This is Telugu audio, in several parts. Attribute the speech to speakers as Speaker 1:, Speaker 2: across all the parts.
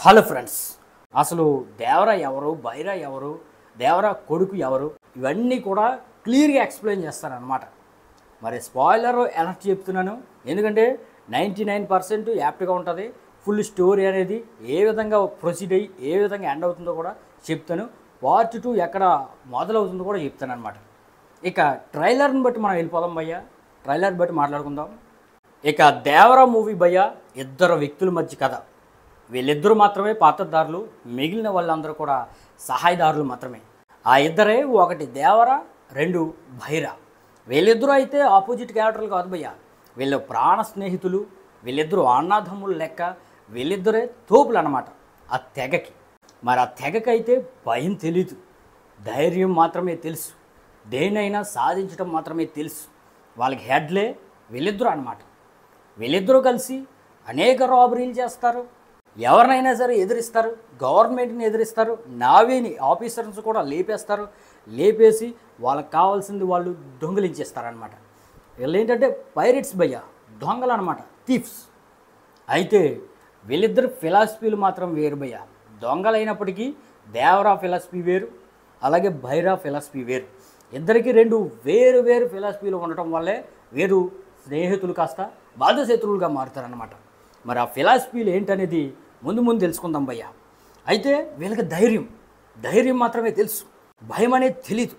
Speaker 1: హలో ఫ్రెండ్స్, అసలు దేవరా ఎవరు, బైరా ఎవరు, దేవరా కొడుకు ఎవరు, ఇవన్నీ కూడా క్లియర్గా ఎక్స్ప్లెయిన్ చేస్తారనమాట. మరి స్పాయిలర్ ఎలర్ట్ చెప్తున్నాను, ఎందుకంటే 99% యాప్ట్గా ఉంటుంది. ఫుల్ స్టోరీ అనేది ఏ విధంగా ప్రొసీడ్ అయ్యి ఏ విధంగా ఎండ్ అవుతుందో కూడా చెప్తాను. పార్ట్ 2 ఎక్కడ మొదలవుతుందో కూడా చెప్తాను అనమాట. ఇక ట్రైలర్ని బట్టి మనం వెళ్ళిపోదాం భయ్య, ట్రైలర్ బట్టి మాట్లాడుకుందాం. ఇక దేవరా మూవీ భయ్య ఇద్దరు వ్యక్తుల మధ్య కథ. వీళ్ళిద్దరూ మాత్రమే పాత్రధారులు, మిగిలిన వాళ్ళందరూ కూడా సహాయదారులు మాత్రమే. ఆ ఇద్దరే, ఒకటి దేవర, రెండు భైరా. వీళ్ళిద్దరూ అయితే ఆపోజిట్ క్యారెక్టర్లు కాదు భయ్య, వీళ్ళు ప్రాణ స్నేహితులు. వీళ్ళిద్దరూ అన్నాదమ్ములు లెక్క, వీళ్ళిద్దరే తోపులు అన్నమాట ఆ తెగకి. మరి ఆ తెగకైతే భయం తెలీదు, ధైర్యం మాత్రమే తెలుసు, దేనైనా సాధించడం మాత్రమే తెలుసు. వాళ్ళకి హెడ్లే వీళ్ళిద్దరూ అన్నమాట. వీళ్ళిద్దరూ కలిసి అనేక రాబరీలు చేస్తారు, ఎవరినైనా సరే ఎదిరిస్తారు, గవర్నమెంట్ని ఎదిరిస్తారు, నావీని ఆఫీసర్స్ కూడా లేపేస్తారు. లేపేసి వాళ్ళకి కావాల్సింది వాళ్ళు దొంగిలించేస్తారనమాట. వీళ్ళు ఏంటంటే పైరెట్స్ భయ్య, దొంగలు అనమాట, థీఫ్స్. అయితే వీళ్ళిద్దరు ఫిలాసఫీలు మాత్రం వేరు భయ్య. దొంగలైనప్పటికీ దేవరా ఫిలాసఫీ వేరు, అలాగే భైరా ఫిలాసఫీ వేరు. ఇద్దరికి రెండు వేరు వేరు ఫిలాసఫీలు ఉండటం వల్లే వేరు స్నేహితులు కాస్త బాధ్యశత్రువులుగా మారుతారనమాట. మరి ఆ ఫిలాసఫీలు ఏంటనేది ముందు ముందు తెలుసుకుందాం భయ్య. అయితే వీళ్ళకి ధైర్యం మాత్రమే తెలుసు, భయం అనేది తెలీదు.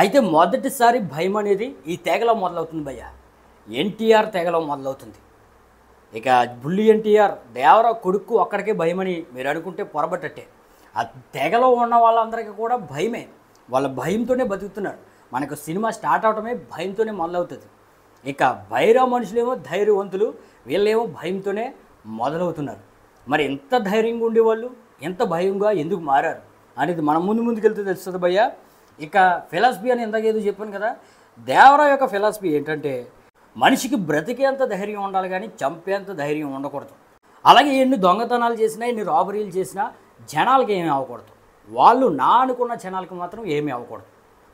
Speaker 1: అయితే మొదటిసారి భయం అనేది ఈ తెగలో మొదలవుతుంది భయ్య, ఎన్టీఆర్ తెగలో మొదలవుతుంది. ఇక బుల్లి ఎన్టీఆర్ దేవరా కొడుకు ఒక్కడికే భయమని మీరు అనుకుంటే పొరబట్టట్టే. ఆ తెగలో ఉన్న వాళ్ళందరికీ కూడా భయమే, వాళ్ళ భయంతోనే బతుకుతున్నారు. మనకు సినిమా స్టార్ట్ అవటమే భయంతోనే మొదలవుతుంది. ఇక భైరా మనుషులేమో ధైర్యవంతులు, వీళ్ళేమో భయంతోనే మొదలవుతున్నారు. మరి ఎంత ధైర్యంగా ఉండేవాళ్ళు ఎంత భయంగా ఎందుకు మారారు అనేది మనం ముందుకెళ్తే తెలుస్తుంది భయ్య. ఇక ఫిలాసఫీ అని ఇందాక ఏదో చెప్పాను కదా, దేవరా యొక్క ఫిలాసఫీ ఏంటంటే మనిషికి బ్రతికేంత ధైర్యం ఉండాలి కానీ చంపేంత ధైర్యం ఉండకూడదు. అలాగే ఎన్ని దొంగతనాలు చేసినా ఎన్ని రాబరీలు చేసినా జనాలకి ఏమీ అవ్వకూడదు, వాళ్ళు నా అనుకున్న జనాలకి మాత్రం ఏమీ అవ్వకూడదు.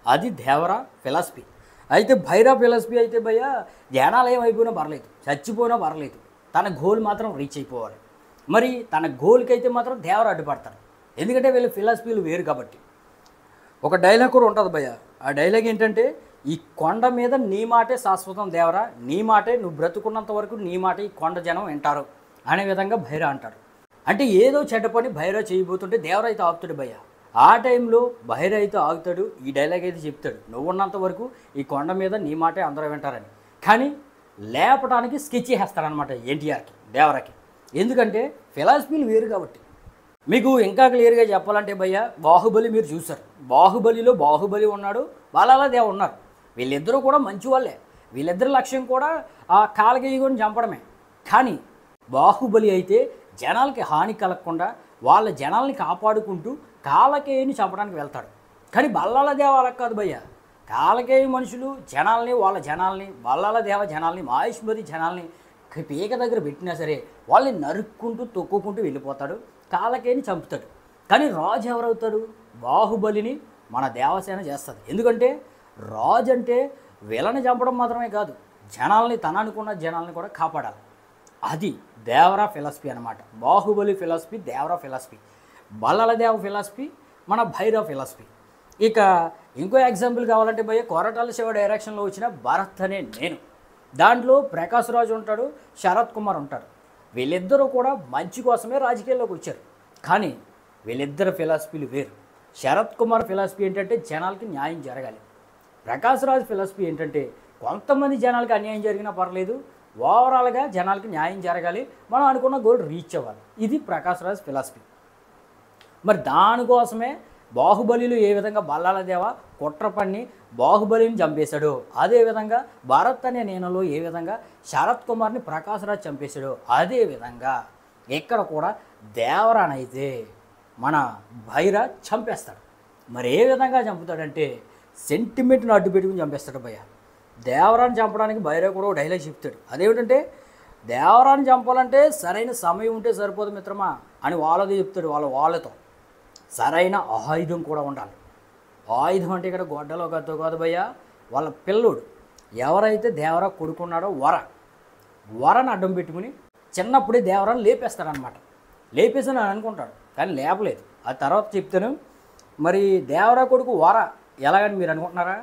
Speaker 1: అది దేవరా ఫిలాసఫీ. అయితే భైరా ఫిలాసఫీ అయితే భయ్య జనాలు ఏమైపోయినా పర్లేదు, చచ్చిపోయినా పర్లేదు, తన గోల్ మాత్రం రీచ్ అయిపోవాలి. మరి తన గోల్కి అయితే మాత్రం దేవరా అడ్డుపడతారు, ఎందుకంటే వీళ్ళ ఫిలాసఫీలు వేరు కాబట్టి. ఒక డైలాగ్ కూడా ఉంటుంది భయ్య, ఆ డైలాగ్ ఏంటంటే ఈ కొండ మీద నీ మాటే శాశ్వతం దేవరా, నీ మాటే నువ్వు బ్రతుకున్నంత వరకు నీ మాట ఈ కొండ జనం వింటారు అనే విధంగా భైరా అంటాడు. అంటే ఏదో చెడ్డ పని భైరా చేయబోతుంటే దేవరా అయితే ఆపుతాడు భయ్య. ఆ టైంలో భైరా అయితే ఆగుతాడు, ఈ డైలాగ్ అయితే చెప్తాడు, నువ్వు ఉన్నంత వరకు ఈ కొండ మీద నీ మాటే అందరూ వింటారని. కానీ లేపడానికి స్కెచ్ చేస్తాడనమాట ఎన్టీఆర్కి, దేవరాకి. ఎందుకంటే ఫిలాసఫీలు వేరు కాబట్టి. మీకు ఇంకా క్లియర్గా చెప్పాలంటే భయ్య, బాహుబలి మీరు చూశారు, బాహుబలిలో బాహుబలి ఉన్నాడు, బాలాల దేవ ఉన్నారు. వీళ్ళిద్దరూ కూడా మంచి వాళ్ళే, వీళ్ళిద్దరి లక్ష్యం కూడా ఆ కాలకేయుని చంపడమే. కానీ బాహుబలి అయితే జనాలకి హాని కలగకుండా వాళ్ళ జనాల్ని కాపాడుకుంటూ కాలకేయుని చంపడానికి వెళ్తాడు. కానీ బల్లాల దేవ అలా కాదు భయ్య, కాలకేయ మనుషులు జనాల్ని, వాళ్ళ జనాల్ని, బల్లాల దేవ జనాల్ని, మహేశ్వరి జనాల్ని పీక దగ్గర పెట్టినా సరే వాళ్ళని నరుక్కుంటూ తొక్కుకుంటూ వెళ్ళిపోతాడు, కాలకేయుని చంపుతాడు. కానీ రాజు ఎవరవుతాడు? బాహుబలిని మన దేవసేన చేస్తుంది. ఎందుకంటే రాజు అంటే వీళ్ళని చంపడం మాత్రమే కాదు, జనాల్ని, తన అనుకున్న జనాల్ని కూడా కాపాడాలి. అది దేవరా ఫిలాసఫీ అనమాట. బాహుబలి ఫిలాసఫీ దేవరా ఫిలాసఫీ, బల్లాల దేవ ఫిలాసఫీ మన భైరా ఫిలాసఫీ. ఇక ఇంకో ఎగ్జాంపుల్ కావాలంటే భయ్య, కొరటాల శివ డైరెక్షన్లో వచ్చిన భరత్ అనే నేను, దాంట్లో ప్రకాష్ రాజ్ ఉంటాడు, శరత్ కుమార్ ఉంటాడు. వీళ్ళిద్దరూ కూడా మంచి కోసమే రాజకీయాల్లోకి వచ్చారు. కానీ వీళ్ళిద్దరు ఫిలాసఫీలు వేరు. శరత్ కుమార్ ఫిలాసఫీ ఏంటంటే జనాలకి న్యాయం జరగాలి, ప్రకాష్ రాజ్ ఫిలాసఫీ ఏంటంటే కొంతమంది జనాలకి అన్యాయం జరిగినా పర్లేదు, ఓవరాల్గా జనాలకి న్యాయం జరగాలి, మనం అనుకున్న గోల్ రీచ్ అవ్వాలి. ఇది ప్రకాష్ రాజ్ ఫిలాసఫీ. మరి దానికోసమే బాహుబలిలో ఏ విధంగా బల్లాల దేవ కుట్ర పన్ని బాహుబలిని చంపేశాడో, అదేవిధంగా భరత్ అనే నేనలో ఏ విధంగా శరత్ కుమార్ని ప్రకాష్ రాజ్ చంపేశాడో, అదేవిధంగా ఇక్కడ కూడా దేవరానైతే మన భైరా చంపేస్తాడు. మరి ఏ విధంగా చంపుతాడంటే సెంటిమెంట్ని అడ్డు పెట్టుకుని చంపేస్తాడు భయ్య. దేవరాన్ని చంపడానికి భైరా కూడా డైలాగ్ చెప్తాడు, అదేమిటంటే దేవరాన్ని చంపాలంటే సరైన సమయం ఉంటే సరిపోదు మిత్రమా అని వాళ్ళది చెప్తాడు. వాళ్ళతో సరైన ఆయుధం కూడా ఉండాలి. ఆయుధం అంటే ఇక్కడ గొడ్డలో గద్దో కాదు భయ్య, వాళ్ళ పిల్లోడు ఎవరైతే దేవరా కొడుకున్నాడో వరని అడ్డం పెట్టుకుని చిన్నప్పుడే దేవరాన్ని లేపేస్తాడనమాట. లేపేసాను అని అనుకుంటాడు, కానీ లేపలేదు. ఆ తర్వాత చెప్తాను. మరి దేవరా కొడుకు వరా ఎలాగని మీరు అనుకుంటున్నారా?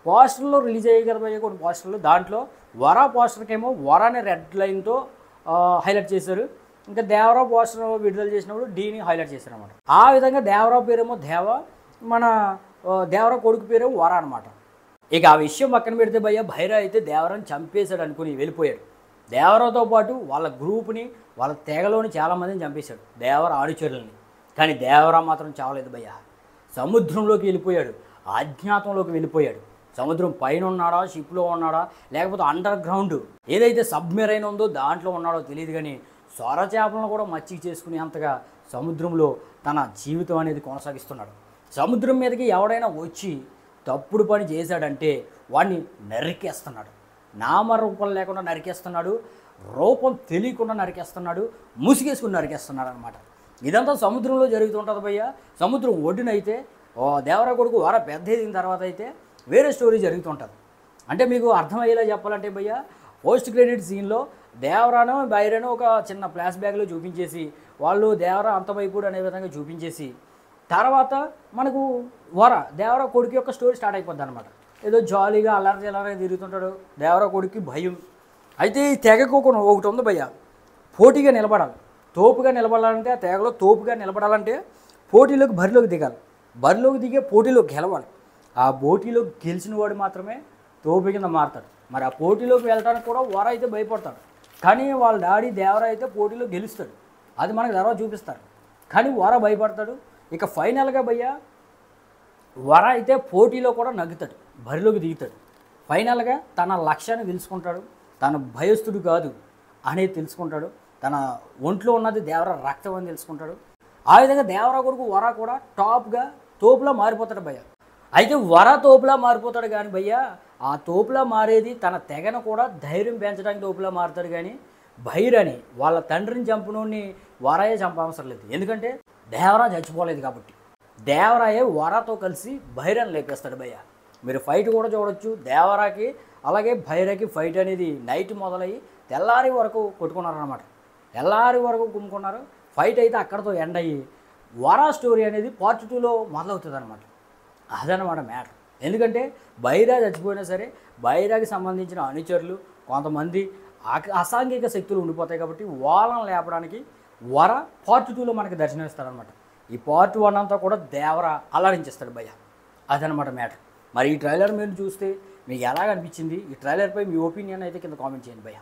Speaker 1: పోస్టర్లో రిలీజ్ అయ్యే కదా భయ్య కొన్ని పోస్టర్లు, దాంట్లో వరా పోస్టర్కేమో వరాని రెడ్ లైన్తో హైలైట్ చేశారు. ఇంకా దేవరా పోస్టర్ విడుదల చేసినప్పుడు డీని హైలైట్ చేశారు అనమాట. ఆ విధంగా దేవరా పేరేమో దేవ, మన దేవరా కొడుకు పేరేమో వరా అనమాట. ఇక ఆ విషయం పక్కన పెడితే భయ్య, భైరా అయితే దేవరాని చంపేశాడు అనుకుని వెళ్ళిపోయాడు. దేవరాతో పాటు వాళ్ళ గ్రూప్ని, వాళ్ళ తెగలోని చాలామందిని చంపేశాడు, దేవరా అనుచరులని. కానీ దేవరా మాత్రం చావలేదు భయ్య. సముద్రంలోకి వెళ్ళిపోయాడు, అజ్ఞాతంలోకి వెళ్ళిపోయాడు. సముద్రం పైన ఉన్నాడా, షిప్లో ఉన్నాడా, లేకపోతే అండర్ గ్రౌండ్ ఏదైతే సబ్మెరైన్ ఉందో దాంట్లో ఉన్నాడో తెలియదు, కానీ సొరచేపలను కూడా మచ్చిక చేసుకునే అంతగా సముద్రంలో తన జీవితం అనేది కొనసాగిస్తున్నాడు. సముద్రం మీదకి ఎవడైనా వచ్చి తప్పుడు పని చేశాడంటే వాడిని నరికేస్తున్నాడు. నామరూపం లేకుండా నరికేస్తున్నాడు, రూపం తెలియకుండా నరికేస్తున్నాడు, ముసిగేసుకుని నరికేస్తున్నాడు అనమాట. ఇదంతా సముద్రంలో జరుగుతుంటుంది భయ్య. సముద్రం ఒడ్డునైతే దేవరా కొడుకు వర పెద్ద ఎదిగిన తర్వాత అయితే వేరే స్టోరీ జరుగుతుంటుంది. అంటే మీకు అర్థమయ్యేలా చెప్పాలంటే భయ్య, పోస్ట్ క్రెడిట్ సీన్లో దేవరాను బైరాను ఒక చిన్న ఫ్లాష్ బ్యాక్లో చూపించేసి, వాళ్ళు దేవరా అంతమైపోడు అనే విధంగా చూపించేసి, తర్వాత మనకు దేవరా కొడుకు యొక్క స్టోరీ స్టార్ట్ అయిపోద్ది అనమాట. ఏదో జాలీగా అల్లరి తిరుగుతుంటాడు, దేవరా కొడుకు భయం. అయితే ఈ తెగకు ఒకటి ఉంది భయ్య, పోటీగా నిలబడాలి. తోపుగా నిలబడాలంటే, ఆ తెగలో తోపుగా నిలబడాలంటే బరిలోకి దిగాలి. బరిలోకి దిగే పోటీలో గెలవాలి. ఆ పోటీలోకి గెలిచిన వాడు మాత్రమే తోపు కింద మారుతాడు. మరి ఆ పోటీలోకి వెళ్ళడానికి కూడా వర అయితే భయపడతాడు, కానీ వాళ్ళ డాడీ దేవరా అయితే పోటీలో గెలుస్తాడు. అది మనకు తర్వాత చూపిస్తారు, కానీ వర భయపడతాడు. ఇక ఫైనల్గా భయ్య, వర అయితే పోటీలో కూడా నగ్గుతాడు, బరిలోకి దిగుతాడు. ఫైనల్గా తన లక్ష్యాన్ని తెలుసుకుంటాడు, తన భయస్థుడు కాదు అనేది తెలుసుకుంటాడు, తన ఒంట్లో ఉన్నది దేవరా రక్తం అని తెలుసుకుంటాడు. ఆ విధంగా దేవరా కొడుకు వర కూడా టాప్గా తోపులా మారిపోతాడు భయ్య. అయితే వర తోపులా మారిపోతాడు కానీ భయ్య, ఆ తోపులా మారేది తన తెగను కూడా ధైర్యం పెంచడానికి తోపులా మారుతాడు. కానీ భైరని వాళ్ళ తండ్రిని చంపినోడిని వరాయే చంపవసరం లేదు, ఎందుకంటే దేవరా చచ్చిపోలేదు కాబట్టి. దేవరాయే వరాతో కలిసి భైరని లేపేస్తాడు భయ్య. మీరు ఫైట్ కూడా చూడొచ్చు, దేవరాకి అలాగే భైరకి ఫైట్ అనేది నైట్ మొదలయ్యి తెల్లారి వరకు కొట్టుకున్నారన్నమాట. తెల్లారి వరకు కుమ్ముకున్నారు. ఫైట్ అయితే అక్కడితో ఎండ్ అయ్యి వరా స్టోరీ అనేది పార్ట్ 2లో మొదలవుతుంది అనమాట. అదనమాట మ్యాటర్. ఎందుకంటే బైరా చచ్చిపోయినా సరే బైరాకి సంబంధించిన అనుచరులు కొంతమంది అసాంఘిక శక్తులు ఉండిపోతాయి కాబట్టి వాళ్ళని లేపడానికి వర పార్ట్ 2లో మనకి దర్శనమిస్తారనమాట. ఈ పార్ట్ 1 అంతా కూడా దేవరా అలరించేస్తాడు భయ్య. అదనమాట మ్యాటర్. మరి ఈ ట్రైలర్ మీరు చూస్తే మీకు ఎలాగ అనిపించింది? ఈ ట్రైలర్పై మీ ఒపీనియన్ అయితే కింద కామెంట్ చేయండి భయ్య.